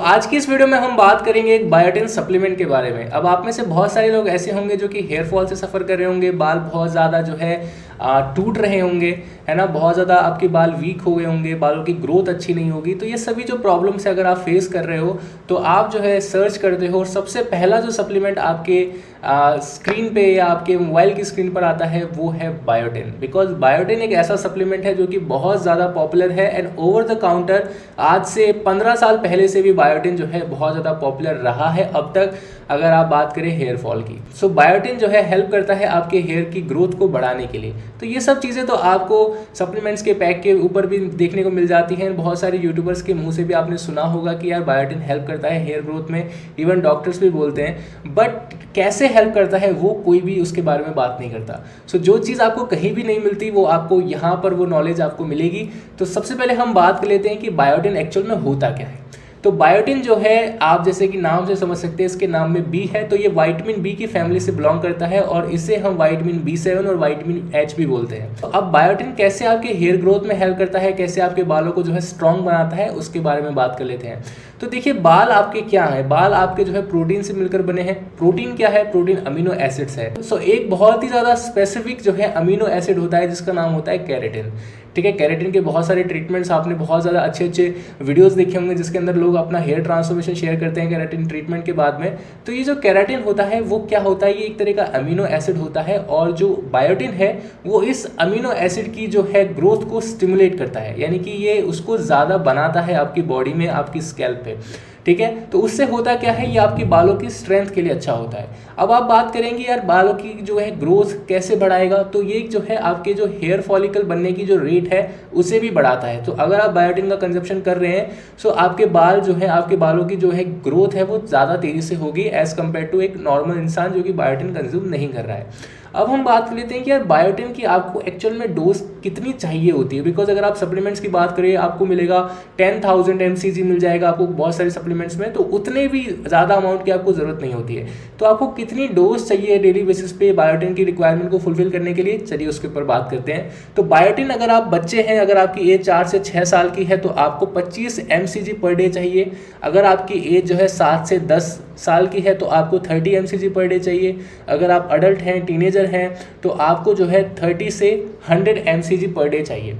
आज की इस वीडियो में हम बात करेंगे एक बायोटिन सप्लीमेंट के बारे में। अब आप में से बहुत सारे लोग ऐसे होंगे जो कि हेयर फॉल से सफ़र कर रहे होंगे, बाल बहुत ज़्यादा जो है टूट रहे होंगे, है ना, बहुत ज़्यादा आपके बाल वीक हो गए होंगे, बालों की ग्रोथ अच्छी नहीं होगी। तो ये सभी जो प्रॉब्लम्स है अगर आप फेस कर रहे हो तो आप जो है सर्च करते हो और सबसे पहला जो सप्लीमेंट आपके स्क्रीन पे या आपके मोबाइल की स्क्रीन पर आता है वो है बायोटिन। बिकॉज बायोटिन एक ऐसा सप्लीमेंट है जो कि बहुत ज़्यादा पॉपुलर है एंड ओवर द काउंटर आज से 15 साल पहले से भी बायोटिन जो है बहुत ज़्यादा पॉपुलर रहा है अब तक, अगर आप बात करें हेयर फॉल की। सो बायोटिन जो है हेल्प करता है आपके हेयर की ग्रोथ को बढ़ाने के लिए। तो ये सब चीज़ें तो आपको सप्लीमेंट्स के पैक के ऊपर भी देखने को मिल जाती हैं। बहुत सारे यूट्यूबर्स के मुंह से भी आपने सुना होगा कि यार बायोटिन हेल्प करता है हेयर ग्रोथ में, इवन डॉक्टर्स भी बोलते हैं। बट कैसे हेल्प करता है वो कोई भी उसके बारे में बात नहीं करता। सो जो चीज़ आपको कहीं भी नहीं मिलती वो आपको यहाँ पर वो नॉलेज आपको मिलेगी। तो सबसे पहले हम बात कर लेते हैं कि बायोटिन एक्चुअल में होता क्या है। तो बायोटिन जो है आप जैसे कि नाम से समझ सकते हैं, इसके नाम में बी है, तो ये विटामिन बी की फैमिली से बिलोंग करता है और इसे हम विटामिन B7 और विटामिन H भी बोलते हैं। तो अब बायोटिन कैसे आपके हेयर ग्रोथ में हेल्प करता है, कैसे आपके बालों को जो है स्ट्रॉन्ग बनाता है, उसके बारे में बात कर लेते हैं। तो देखिए बाल आपके क्या है, बाल आपके जो है प्रोटीन से मिलकर बने हैं। प्रोटीन क्या है? प्रोटीन अमीनो एसिड्स है। सो एक बहुत ही ज़्यादा स्पेसिफिक जो है अमीनो एसिड होता है जिसका नाम होता है केराटिन। ठीक है, केराटिन के बहुत सारे ट्रीटमेंट्स आपने बहुत ज़्यादा अच्छे अच्छे वीडियोस देखे होंगे जिसके अंदर लोग अपना हेयर ट्रांसफॉर्मेशन शेयर करते हैं केराटिन ट्रीटमेंट के बाद में। तो ये जो केराटिन होता है वो क्या होता है? ये एक तरह का अमीनो एसिड होता है और जो बायोटिन है वो इस अमीनो एसिड की जो है ग्रोथ को स्टिमुलेट करता है, यानी कि ये उसको ज़्यादा बनाता है आपकी बॉडी में, आपकी स्कैल्प पे। ठीक है, तो उससे होता क्या है, ये आपके बालों की स्ट्रेंथ के लिए अच्छा होता है। अब आप बात करेंगे यार बालों की जो है ग्रोथ कैसे बढ़ाएगा, तो ये जो है आपके जो हेयर फॉलिकल बनने की जो रेट है उसे भी बढ़ाता है। तो अगर आप बायोटिन का कंजप्शन कर रहे हैं सो आपके बाल जो है, आपके बालों की जो है ग्रोथ है वो ज़्यादा तेज़ी से होगी एज़ कम्पेयर टू एक नॉर्मल इंसान जो कि बायोटिन कंज्यूम नहीं कर रहा है। अब हम बात कर लेते हैं कि यार बायोटिन की आपको एक्चुअल में डोज कितनी चाहिए होती है। बिकॉज अगर आप सप्लीमेंट्स की बात करें आपको मिलेगा 10,000 mcg मिल जाएगा आपको बहुत सारे सप्लीमेंट्स में, तो उतने भी ज़्यादा अमाउंट की आपको ज़रूरत नहीं होती है। तो आपको कितनी डोज चाहिए डेली बेसिस पे बायोटिन की रिक्वायरमेंट को फुलफिल करने के लिए, चलिए उसके ऊपर बात करते हैं। तो बायोटिन अगर आप बच्चे हैं, अगर आपकी एज 4 से 6 साल की है तो आपको 25 mcg पर डे चाहिए। अगर आपकी एज जो है 7 से 10 साल की है तो आपको 30 mcg पर डे चाहिए। अगर आप अडल्ट हैं, टीनेजर हैं, तो आपको जो है 30 से 100 mcg पर डे चाहिए।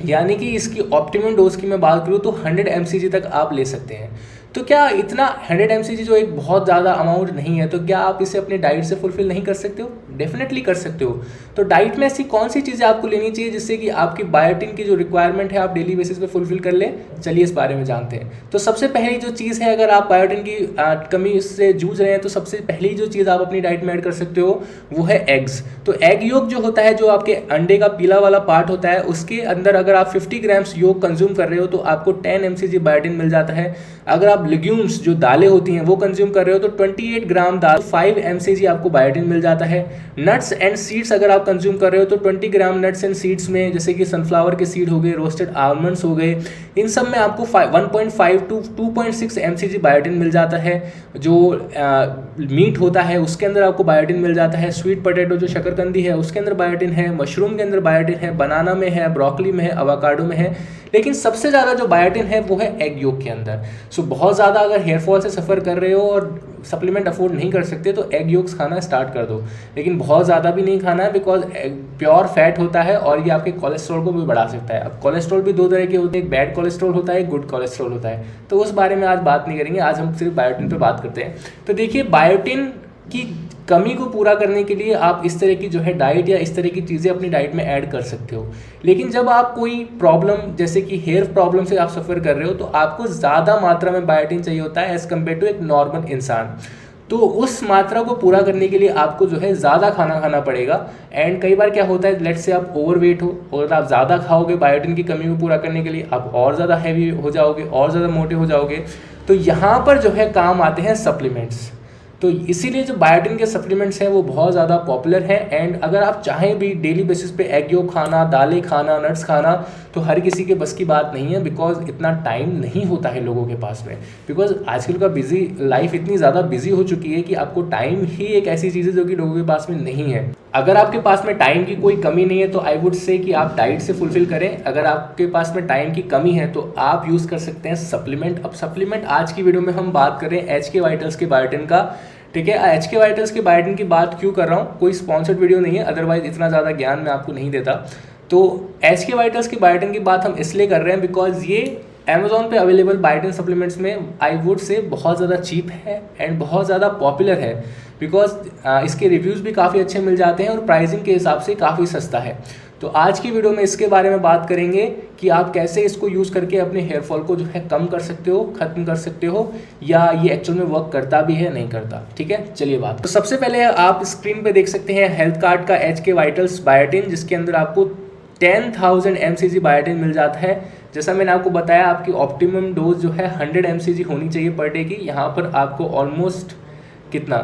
यानी कि इसकी ऑप्टिमम डोज की मैं बात करूँ तो 100 mcg तक आप ले सकते हैं। तो क्या इतना 100 mcg जो एक बहुत ज़्यादा अमाउंट नहीं है, तो क्या आप इसे अपने डाइट से फुलफिल नहीं कर सकते हो? डेफिनेटली कर सकते हो। तो डाइट में ऐसी कौन सी चीज़ें आपको लेनी चाहिए जिससे कि आपकी बायोटिन की जो रिक्वायरमेंट है आप डेली बेसिस पे फुलफिल कर लें, चलिए इस बारे में जानते हैं। तो सबसे पहली जो चीज़ है, अगर आप बायोटिन की कमी से जूझ रहे हैं तो सबसे पहली जो चीज़ आप अपनी डाइट में ऐड कर सकते हो वो है एग्स। तो एग योग जो होता है, जो आपके अंडे का पीला वाला पार्ट होता है, उसके अंदर अगर आप 50 ग्राम्स योग कंज्यूम कर रहे हो तो आपको 10 mcg बायोटिन मिल जाता है। अगर आप लेग्यूम्स जो दालें होती हैं वो कंज्यूम कर रहे हो तो 28 ग्राम दाल 5 mcg आपको बायोटिन मिल जाता है। नट्स एंड सीड्स अगर आप कंज्यूम कर रहे हो तो 20 ग्राम नट्स एंड सीड्स में, जैसे कि सनफ्लावर के सीड हो गए, रोस्टेड आलमंड्स हो गए, इन सब में आपको 1.5 टू 2.6 mcg बायोटिन मिल जाता है। जो मीट होता है उसके अंदर आपको बायोटिन मिल जाता है। स्वीट पोटैटो जो शकरकंदी है उसके अंदर बायोटिन है, मशरूम के अंदर बायोटिन है, बनाना में है, ब्रोकली में है, अवाकाडो में है। लेकिन सबसे ज़्यादा जो बायोटिन है वो है एग योग के अंदर। सो बहुत ज़्यादा अगर हेयर फॉल से सफ़र कर रहे हो और सप्लीमेंट अफोर्ड नहीं कर सकते तो एग योग्स खाना स्टार्ट कर दो, लेकिन बहुत ज़्यादा भी नहीं खाना है बिकॉज प्योर फैट होता है और ये आपके कोलेस्ट्रॉल को भी बढ़ा सकता है। अब कोलेस्ट्रॉल भी दो तरह के होते हैं, एक बैड कोलेस्ट्रॉल होता है, एक गुड कोलेस्ट्रॉल होता है। तो उस बारे में आज बात नहीं करेंगे, आज हम सिर्फ बायोटिन पर बात करते हैं। तो देखिए बायोटिन की कमी को पूरा करने के लिए आप इस तरह की जो है डाइट या इस तरह की चीज़ें अपनी डाइट में ऐड कर सकते हो। लेकिन जब आप कोई प्रॉब्लम जैसे कि हेयर प्रॉब्लम से आप सफ़र कर रहे हो तो आपको ज़्यादा मात्रा में बायोटिन चाहिए होता है एज़ कम्पेयर टू एक नॉर्मल इंसान। तो उस मात्रा को पूरा करने के लिए आपको जो है ज़्यादा खाना खाना पड़ेगा। एंड कई बार क्या होता है, लेट से आप ओवरवेट हो और आप ज़्यादा खाओगे बायोटिन की कमी को पूरा करने के लिए, आप और ज़्यादा हैवी हो जाओगे, और ज़्यादा मोटे हो जाओगे। तो यहाँ पर जो है काम आते हैं सप्लीमेंट्स। तो इसीलिए जो बायोटिन के सप्लीमेंट्स हैं वो बहुत ज़्यादा पॉपुलर हैं। एंड अगर आप चाहें भी डेली बेसिस पे एग योग खाना, दालें खाना, नट्स खाना, तो हर किसी के बस की बात नहीं है, बिकॉज इतना टाइम नहीं होता है लोगों के पास में। बिकॉज आजकल का बिजी लाइफ इतनी ज़्यादा बिजी हो चुकी है कि आपको टाइम ही एक ऐसी चीज़ है जो कि लोगों के पास में नहीं है। अगर आपके पास में टाइम की कोई कमी नहीं है तो आई वुड से कि आप डाइट से फुलफिल करें। अगर आपके पास में टाइम की कमी है तो आप यूज़ कर सकते हैं सप्लीमेंट। अब सप्लीमेंट आज की वीडियो में हम बात कर रहे हैं HK वाइटल्स के बायोटिन का। ठीक है, HK वाइटल्स के बायोटिन की बात क्यों कर रहा हूँ, कोई स्पॉन्सर्ड वीडियो नहीं है, अदरवाइज इतना ज़्यादा ज्ञान मैं आपको नहीं देता। तो HK वाइटल्स के बायोटिन की बात हम इसलिए कर रहे हैं बिकॉज ये अमेजोन पे अवेलेबल बायोटिन सप्लीमेंट्स में आई वुड से बहुत ज़्यादा चीप है एंड बहुत ज़्यादा पॉपुलर है। बिकॉज इसके रिव्यूज़ भी काफ़ी अच्छे मिल जाते हैं और प्राइसिंग के हिसाब से काफ़ी सस्ता है। तो आज की वीडियो में इसके बारे में बात करेंगे कि आप कैसे इसको यूज़ करके अपने हेयर फॉल को जो है कम कर सकते हो, ख़त्म कर सकते हो, या ये एक्चुअल में वर्क करता भी है नहीं करता। ठीक है, चलिए बात। तो सबसे पहले आप स्क्रीन पे देख सकते हैं HealthKart का HK वाइटल्स बायोटिन, जिसके अंदर आपको 10,000 mcg बायोटिन मिल जाता है। जैसा मैंने आपको बताया, आपकी ऑप्टिमम डोज जो है 100 mcg होनी चाहिए पर डे की। यहाँ पर आपको ऑलमोस्ट कितना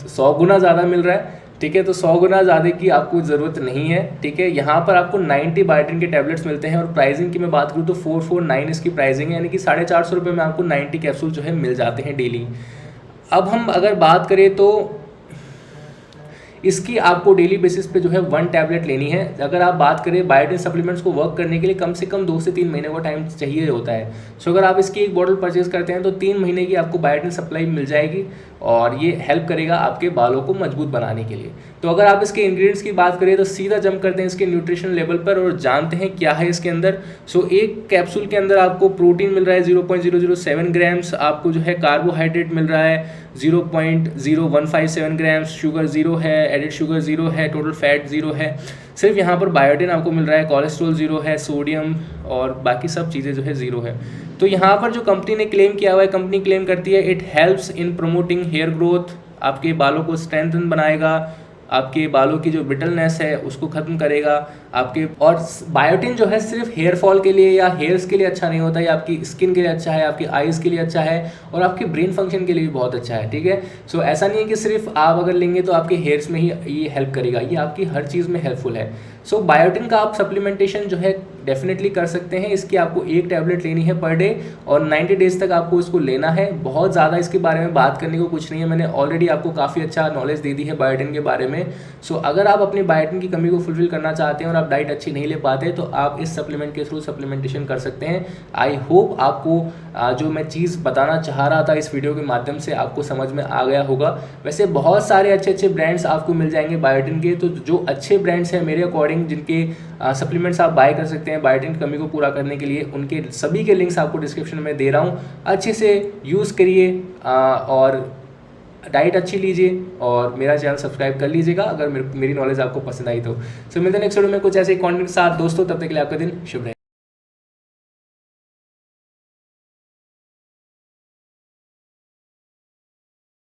100 गुना ज़्यादा मिल रहा है। ठीक है, तो 100 गुना ज़्यादा की आपको ज़रूरत नहीं है। ठीक है, यहाँ पर आपको 90 बायोटिन के टैबलेट्स मिलते हैं और प्राइसिंग की मैं बात करूँ तो 449 इसकी प्राइसिंग है, यानी कि 450 रुपये में आपको 90 कैप्सूल जो है मिल जाते हैं डेली। अब हम अगर बात करें तो इसकी आपको डेली बेसिस पे जो है 1 टैबलेट लेनी है। अगर आप बात करें बायोटिन सप्लीमेंट्स को वर्क करने के लिए कम से कम 2 से 3 महीने का टाइम चाहिए होता है। सो अगर आप इसकी एक बॉटल परचेज करते हैं तो 3 महीने की आपको बायोटिन सप्लाई मिल जाएगी और ये हेल्प करेगा आपके बालों को मजबूत बनाने के लिए। तो अगर आप इसके इंग्रेडिएंट्स की बात करें तो सीधा जंप करते हैं इसके न्यूट्रिशन लेवल पर और जानते हैं क्या है इसके अंदर। सो एक कैप्सूल के अंदर आपको प्रोटीन मिल रहा है 0.007 ग्राम्स, आपको जो है कार्बोहाइड्रेट मिल रहा है 0.0157 ग्राम्स, शुगर 0 है, एडिड शुगर 0 है, टोटल फैट 0 है। सिर्फ यहाँ पर बायोटिन आपको मिल रहा है, कोलेस्ट्रॉल 0 है, सोडियम और बाकी सब चीज़ें जो है 0 है। तो यहाँ पर जो कंपनी ने क्लेम किया हुआ है, कंपनी क्लेम करती है it helps in promoting hair growth, आपके बालों को स्ट्रेंथन बनाएगा, आपके बालों की जो ब्रिटलनेस है उसको ख़त्म करेगा आपके। और बायोटिन जो है सिर्फ हेयर फॉल के लिए या हेयर्स के लिए अच्छा नहीं होता है, आपकी स्किन के लिए अच्छा है, आपकी आइज़ के लिए अच्छा है और आपके ब्रेन फंक्शन के लिए भी बहुत अच्छा है। ठीक है, सो ऐसा नहीं है कि सिर्फ आप अगर लेंगे तो आपके हेयर्स में ही ये हेल्प करेगा, ये आपकी हर चीज़ में हेल्पफुल है। सो बायोटिन का आप सप्लीमेंटेशन जो है डेफिनेटली कर सकते हैं। इसकी आपको 1 टैबलेट लेनी है पर डे और 90 डेज तक आपको इसको लेना है। बहुत ज़्यादा इसके बारे में बात करने को कुछ नहीं है, मैंने ऑलरेडी आपको काफ़ी अच्छा नॉलेज दे दी है बायोटिन के बारे में। सो अगर आप अपनी बायोटिन की कमी को फुलफिल करना चाहते हैं और आप डाइट अच्छी नहीं ले पाते तो आप इस सप्लीमेंट के थ्रू सप्लीमेंटेशन कर सकते हैं। आई होप आपको जो मैं चीज़ बताना चाह रहा था इस वीडियो के माध्यम से आपको समझ में आ गया होगा। वैसे बहुत सारे अच्छे अच्छे ब्रांड्स आपको मिल जाएंगे बायोटिन के, तो जो अच्छे ब्रांड्स हैं मेरे अकॉर्डिंग जिनके सप्लीमेंट्स आप बाय कर सकते हैं बायोटिन की कमी को पूरा करने के लिए, उनके सभी के लिंक्स आपको डिस्क्रिप्शन में दे रहा हूँ। अच्छे से यूज़ करिए और डाइट अच्छी लीजिए और मेरा चैनल सब्सक्राइब कर लीजिएगा अगर मेरी नॉलेज आपको पसंद आई तो। सो मिलते हैं नेक्स्ट वीडियो में कुछ ऐसे कंटेंट के साथ दोस्तों, तब तक के लिए आपका दिन शुभ रहे।